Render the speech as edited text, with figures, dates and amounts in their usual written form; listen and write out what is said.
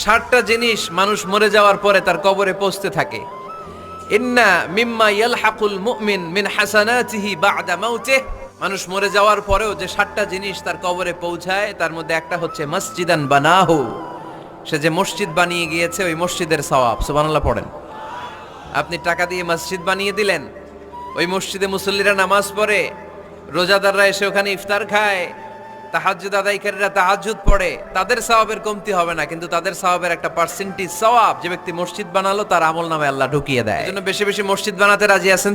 60টা জিনিস মানুষ মরে যাওয়ার পরে তার কবরে পৌঁছতে থাকে। ইন্না মিম্মা ইয়ালহাকুল মুমিন মিন হাসানাতিহি বা'দা মাউতিহি, মানুষ মরে যাওয়ার পরেও যে 60টা জিনিস তার কবরে পৌঁছায় তার মধ্যে একটা হচ্ছে মসজিদান বানাহু, সে যে মসজিদ বানিয়ে গিয়েছে ওই মসজিদের সওয়াব। সুবহানাল্লাহ পড়েন। আপনি টাকা দিয়ে মসজিদ বানিয়ে দিলেন, ওই মসজিদে মুসল্লিরা নামাজ পড়ে, রোজাদাররা এসে ওখানে ইফতার খায়, তাহাজ্জুদ আদায়কারীরা তাহাজ্জুদ পড়ে, তাদের সওয়াবের কমতি হবে না, কিন্তু তাদের সওয়াবের একটা পার্সেন্টেজ সওয়াব যে ব্যক্তি মসজিদ বানালো তার আমল নামে আল্লাহ ঢুকিয়ে দেয়। এজন্য বেশি বেশি মসজিদ বানাতে রাজি আছেন?